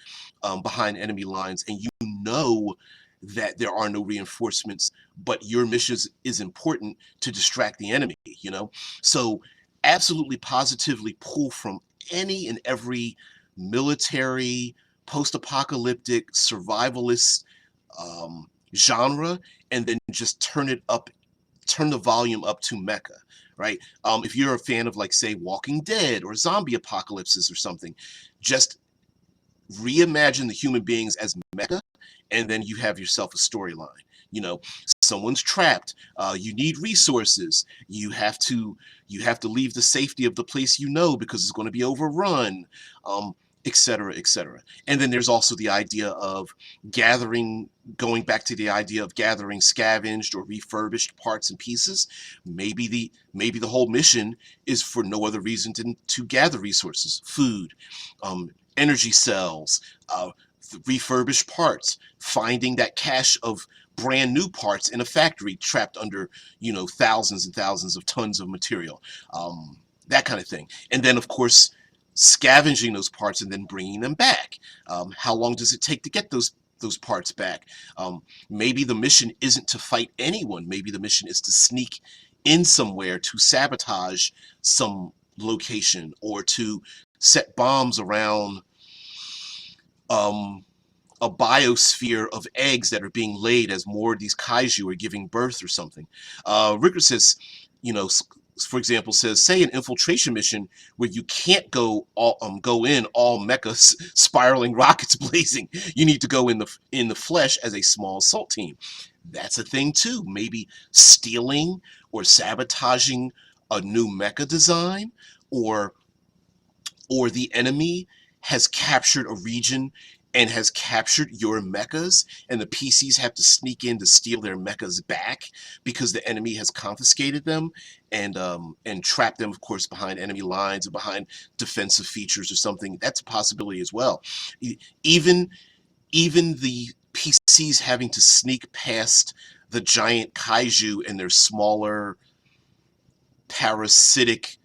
behind enemy lines, and you know that there are no reinforcements, but your mission is important to distract the enemy, you know? So absolutely positively pull from any and every military, post-apocalyptic, survivalist genre, and then just turn the volume up to mecha, right? If you're a fan of, like, say, Walking Dead or zombie apocalypses or something, just reimagine the human beings as mecha, and then you have yourself a storyline. You know, someone's trapped. You need resources. You have to leave the safety of the place you know because it's going to be overrun, et cetera, et cetera. And then there's also the idea of going back to the idea of gathering scavenged or refurbished parts and pieces. Maybe the whole mission is for no other reason than to gather resources, food, energy cells, refurbished parts, finding that cache of brand new parts in a factory trapped under, thousands and thousands of tons of material, that kind of thing. And then, of course, scavenging those parts and then bringing them back. How long does it take to get those parts back? Maybe the mission isn't to fight anyone. Maybe the mission is to sneak in somewhere to sabotage some location, or to set bombs around a biosphere of eggs that are being laid as more of these kaiju are giving birth or something. Ricker says, for example, say an infiltration mission where you can't go in all mechas, spiraling rockets blazing. You need to go in the flesh as a small assault team. That's a thing too. Maybe stealing or sabotaging a new mecha design, or the enemy has captured a region and has captured your mechas, and the PCs have to sneak in to steal their mechas back because the enemy has confiscated them and trapped them, of course, behind enemy lines or behind defensive features or something. That's a possibility as well. Even the PCs having to sneak past the giant kaiju and their smaller parasitic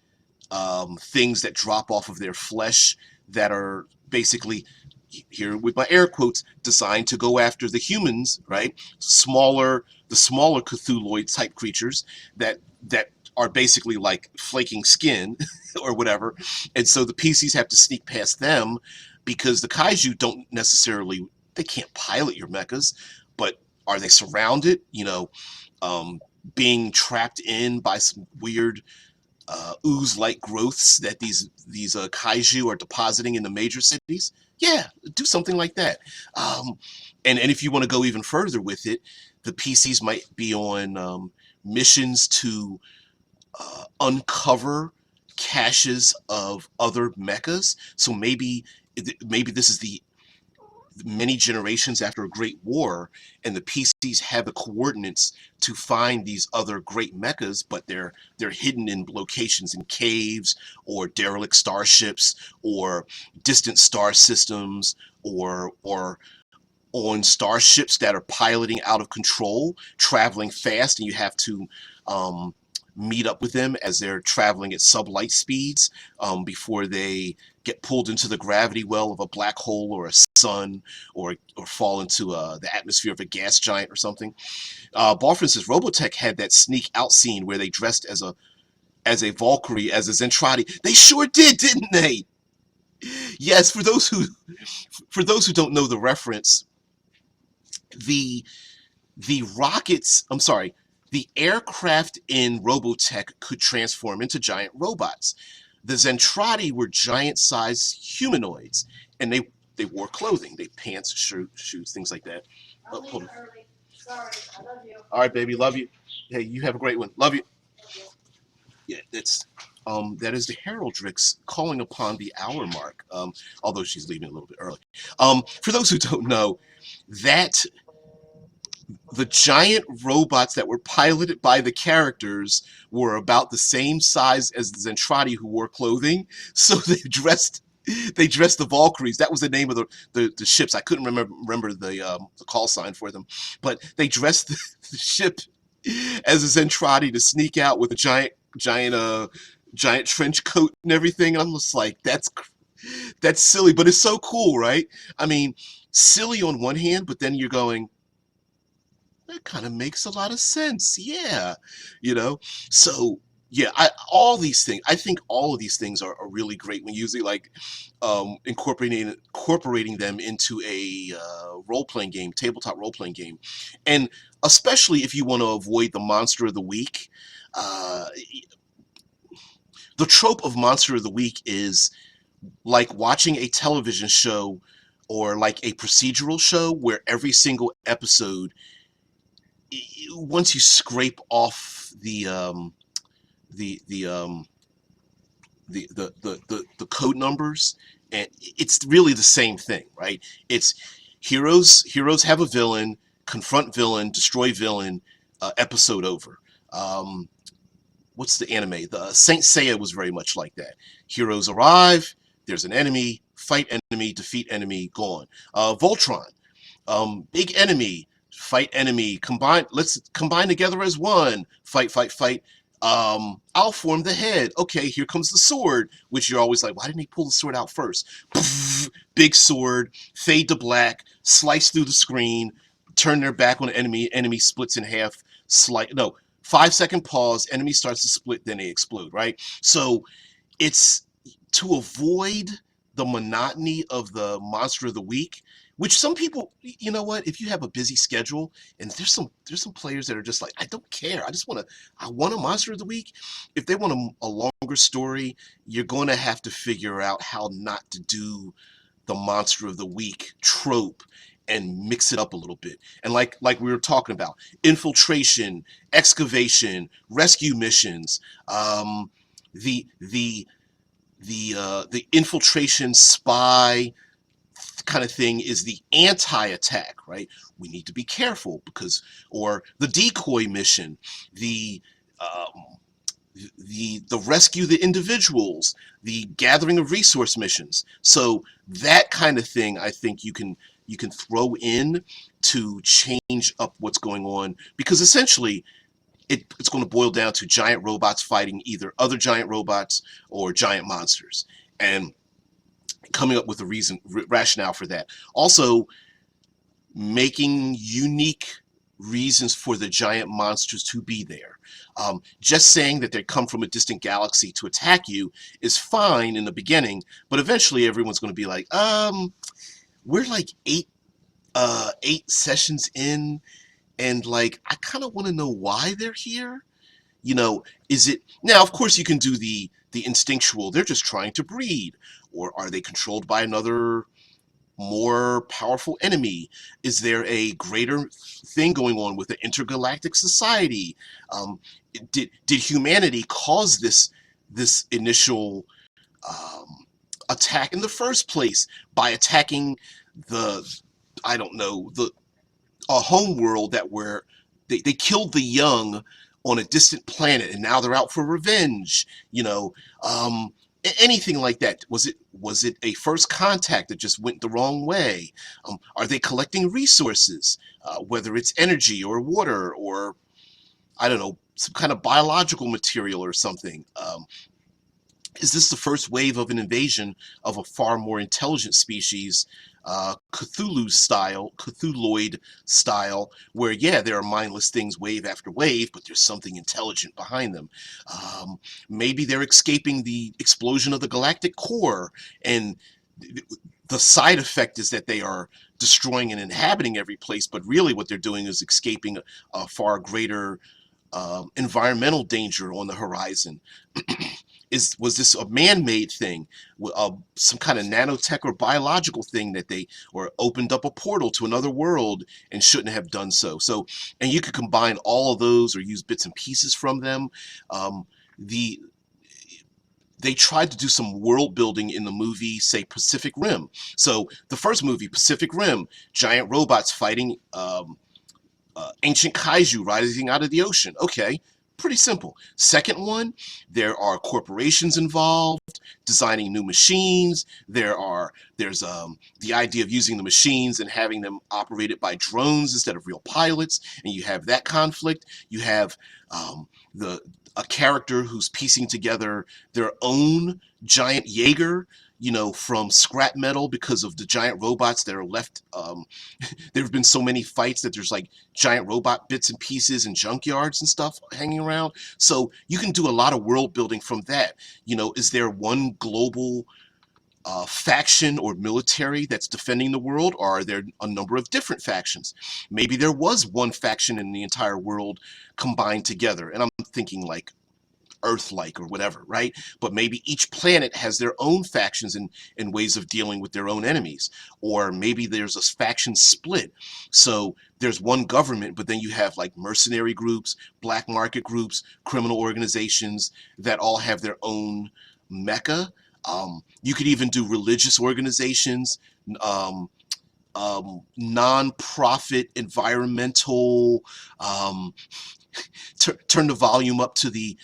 things that drop off of their flesh, that are basically, here with my air quotes, designed to go after the humans, right? The smaller Cthulhuoid type creatures that are basically like flaking skin or whatever. And so the PCs have to sneak past them because the kaiju they can't pilot your mechas, but are they surrounded, being trapped in by some weird ooze-like growths that these kaiju are depositing in the major cities? Yeah, do something like that. And if you want to go even further with it, the PCs might be on missions to uncover caches of other mechas. So maybe this is the many generations after a great war, and the PCs have the coordinates to find these other great mechas, but they're hidden in locations in caves or derelict starships or distant star systems, or on starships that are piloting out of control, traveling fast, and you have to meet up with them as they're traveling at sublight speeds before they get pulled into the gravity well of a black hole or a sun, or fall into the atmosphere of a gas giant or something. Balfrin says Robotech had that sneak out scene where they dressed as a Valkyrie, as a Zentradi. They sure didn't they? Yes, for those who don't know the reference, the aircraft in Robotech could transform into giant robots. The Zentradi were giant-sized humanoids, and they wore clothing. They pants, shoes, things like that. Oh, hold on. Sorry, I love you. All right, baby, love you. Hey, you have a great one. Love you. Yeah, that is the Heraldrix calling upon the hour mark. Although she's leaving a little bit early. For those who don't know, that the giant robots that were piloted by the characters were about the same size as the Zentradi who wore clothing, so they dressed the Valkyries. That was the name of the ships. I couldn't remember the call sign for them, but they dressed the ship as a Zentradi to sneak out with a giant giant trench coat and everything. And I'm just like, that's silly, but it's so cool, right? I mean, silly on one hand, but then you're going, that kind of makes a lot of sense. Yeah, you know. So yeah, all these things. I think all of these things are really great when usually like incorporating them into a role playing game, tabletop role playing game, and especially if you want to avoid the monster of the week. Uh, the trope of monster of the week is like watching a television show or like a procedural show where every single episode, once you scrape off the the code numbers, and it's really the same thing, right? It's heroes have a villain, confront villain, destroy villain, episode over. um what's the anime? The Saint Seiya was very much like that. Heroes arrive, there's an enemy, fight enemy, defeat enemy, gone. Voltron, big enemy, fight enemy, combine, let's combine together as one, fight, fight, fight. I'll form the head. Okay, here comes the sword, which you're always like, why didn't he pull the sword out first? Big sword, fade to black, slice through the screen, turn their back on the enemy splits in half, no, 5 second pause, enemy starts to split, then they explode, right? So it's to avoid the monotony of the monster of the week, which some people, you know what, if you have a busy schedule, and there's some players that are just like, I don't care, I want a monster of the week. If they want a longer story, you're going to have to figure out how not to do the monster of the week trope and mix it up a little bit. And like we were talking about, infiltration, excavation, rescue missions, the the the infiltration spy kind of thing is the anti-attack, right? We need to be careful because, or the decoy mission, the um, the rescue the individuals, the gathering of resource missions. So that kind of thing, I think you can throw in to change up what's going on, because essentially it's going to boil down to giant robots fighting either other giant robots or giant monsters, and coming up with a rationale for that. Also, making unique reasons for the giant monsters to be there. Just saying that they come from a distant galaxy to attack you is fine in the beginning, but eventually everyone's going to be like, we're like eight sessions in, and like I kind of want to know why they're here. You know, is it now? Of course, you can do the instinctual. They're just trying to breed, or are they controlled by another more powerful enemy? Is there a greater thing going on with the intergalactic society? Um, did humanity cause this initial attack in the first place by attacking the, I don't know, the a home world that where they killed the young on a distant planet and now they're out for revenge, you know? Anything like that. Was it a first contact that just went the wrong way? Are they collecting resources, whether it's energy or water or, I don't know, some kind of biological material or something? Is this the first wave of an invasion of a far more intelligent species, Cthulhuoid style, where, yeah, there are mindless things wave after wave, but there's something intelligent behind them. Maybe they're escaping the explosion of the galactic core, and the side effect is that they are destroying and inhabiting every place, but really what they're doing is escaping a far greater environmental danger on the horizon. Was this a man-made thing, some kind of nanotech or biological thing that they, or opened up a portal to another world and shouldn't have done so? So, and you could combine all of those or use bits and pieces from them. The They tried to do some world building in the movie, say Pacific Rim. So the first movie, Pacific Rim, giant robots fighting ancient kaiju rising out of the ocean. Okay, Pretty simple. Second one, there are corporations involved, designing new machines. There's the idea of using the machines and having them operated by drones instead of real pilots, and you have that conflict. You have the a character who's piecing together their own giant Yeager, from scrap metal because of the giant robots that are left. There have been so many fights that there's like giant robot bits and pieces and junkyards and stuff hanging around. So you can do a lot of world building from that. Is there one global faction or military that's defending the world, or are there a number of different factions? Maybe there was one faction in the entire world combined together, and I'm thinking like Earth-like or whatever, right? But maybe each planet has their own factions and ways of dealing with their own enemies. Or maybe there's a faction split. So there's one government, but then you have like mercenary groups, black market groups, criminal organizations that all have their own mecha. You could even do religious organizations, non-profit, environmental, turn the volume up to the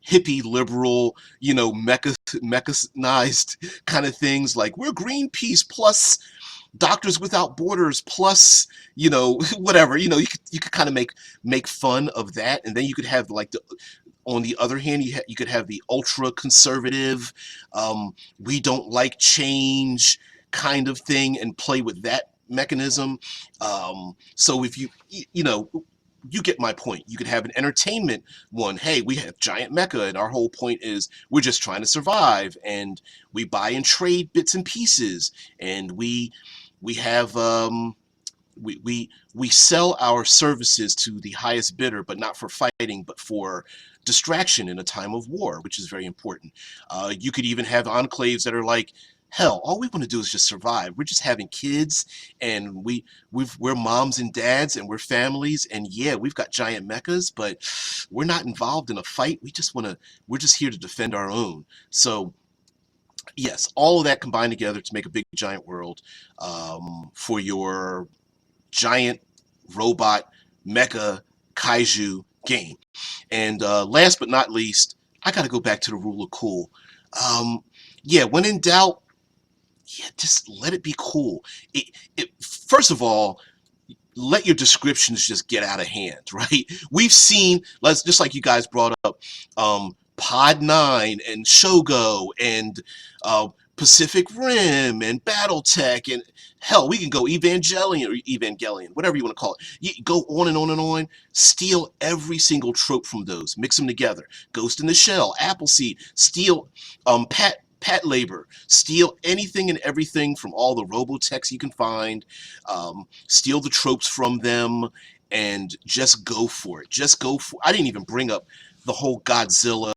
hippie liberal, mechanized kind of things like we're Greenpeace plus Doctors Without Borders plus whatever. You could kind of make fun of that, and then you could have like on the other hand, you could have the ultra conservative, we don't like change kind of thing, and play with that mechanism. So if you get my point. You could have an entertainment one. Hey, we have giant mecha, and our whole point is we're just trying to survive, and we buy and trade bits and pieces, and we have we sell our services to the highest bidder, but not for fighting, but for distraction in a time of war, which is very important. You could even have enclaves that are like, hell, all we want to do is just survive. We're just having kids, and we're moms and dads, and we're families, and yeah, we've got giant mechas, but we're not involved in a fight. We're just here to defend our own. So yes, all of that combined together to make a big giant world for your giant robot mecha kaiju game. And last but not least, I got to go back to the rule of cool. Yeah, when in doubt, yeah, just let it be cool. First of all, let your descriptions just get out of hand, right? We've seen, just like you guys brought up, Pod 9 and Shogo and Pacific Rim and Battletech, and hell, we can go Evangelion, whatever you want to call it. You go on and on and on. Steal every single trope from those. Mix them together. Ghost in the Shell, Appleseed. Steal Pat Labor. Steal anything and everything from all the Robotechs you can find. Steal the tropes from them and just go for it. I didn't even bring up the whole Godzilla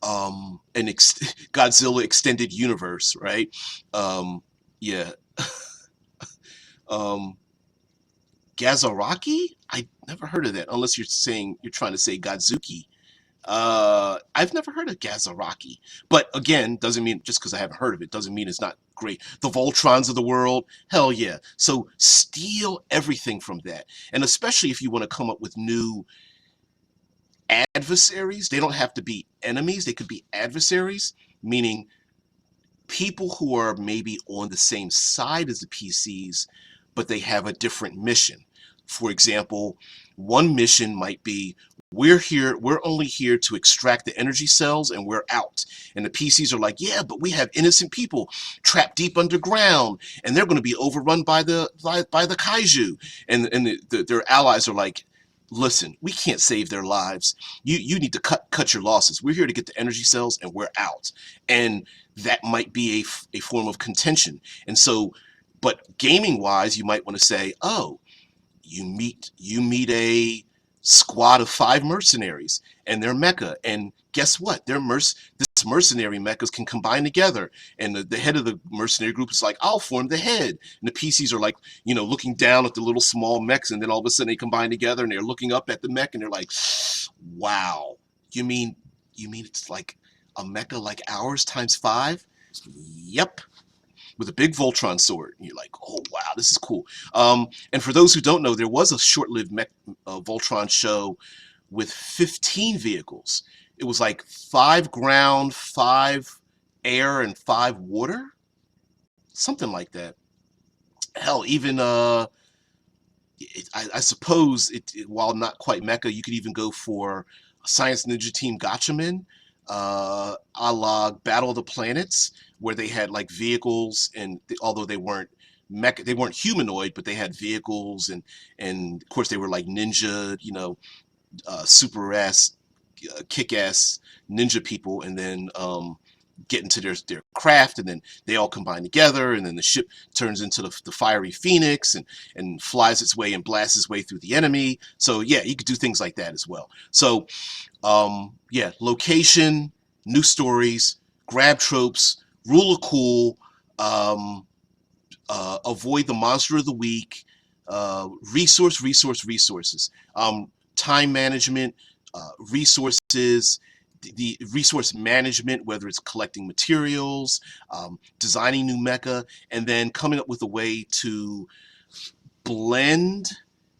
Godzilla extended universe, right? Yeah. Gazaraki? I never heard of that, unless you're trying to say Godzuki. I've never heard of Gazaraki, but again, doesn't mean just because I haven't heard of it doesn't mean it's not great. The Voltrons of the world, hell yeah. So steal everything from that, and especially if you want to come up with new adversaries. They don't have to be enemies, they could be adversaries, meaning people who are maybe on the same side as the PCs, but they have a different mission. For example, one mission might be, we're only here to extract the energy cells and we're out. And the PCs are like, yeah, but we have innocent people trapped deep underground and they're going to be overrun by the Kaiju. And their allies are like, listen, we can't save their lives. You need to cut your losses. We're here to get the energy cells and we're out. And that might be a form of contention. And so, but gaming wise, you might want to say, oh, you meet a squad of 5 mercenaries and they're mecha, and guess what, this mercenary mechas can combine together, and the head of the mercenary group is like, I'll form the head, and the PCs are like, looking down at the little small mechs, and then all of a sudden they combine together and they're looking up at the mech and they're like, wow, you mean it's like a mecha like ours times 5? Yep, with a big Voltron sword. And you're like, oh wow, this is cool. And for those who don't know, there was a short-lived Voltron show with 15 vehicles. It was like 5 ground, 5 air, and 5 water, something like that. Hell, even I suppose while not quite mecha, you could even go for Science Ninja Team Gatchaman, a la Battle of the Planets, where they had like vehicles, and although they weren't mecha, they weren't humanoid, but they had vehicles, and of course they were like ninja, super ass, kick ass ninja people, and then get into their craft, and then they all combine together, and then the ship turns into the fiery phoenix, and flies its way and blasts its way through the enemy. So yeah, you could do things like that as well. So yeah, location, new stories, grab tropes, rule of cool, um, avoid the monster of the week, resources, time management, resources, the resource management, whether it's collecting materials, designing new mecha, and then coming up with a way to blend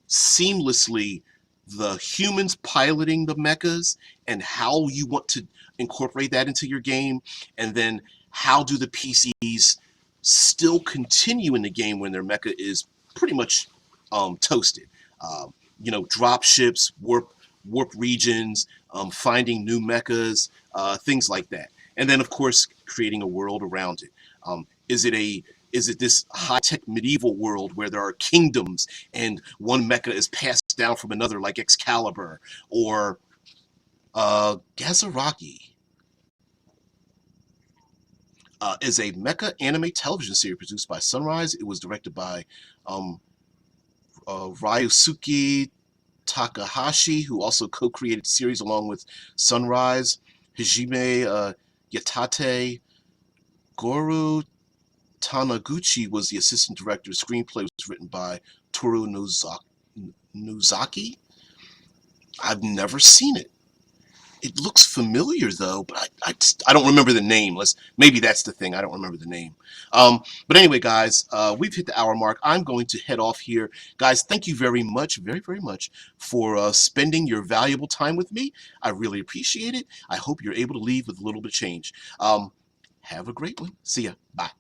seamlessly the humans piloting the mechas and how you want to incorporate that into your game, and then how do the PCs still continue in the game when their mecha is pretty much toasted. Drop ships, warp regions, finding new mechas, things like that, and then of course creating a world around it. Is it this high-tech medieval world where there are kingdoms and one mecha is passed down from another, like Excalibur or Gazaraki? Is a mecha anime television series produced by Sunrise. It was directed by um, Ryusuke Takahashi, who also co-created the series along with Sunrise. Hajime Yatate, Goru Taniguchi was the assistant director. The screenplay was written by Toru Nozaki. I've never seen it. It looks familiar though, but I don't remember the name. Maybe that's the thing. I don't remember the name. But anyway, guys, we've hit the hour mark. I'm going to head off here, guys. Thank you very much, very much, for spending your valuable time with me. I really appreciate it. I hope you're able to leave with a little bit of change. Have a great one. See ya. Bye.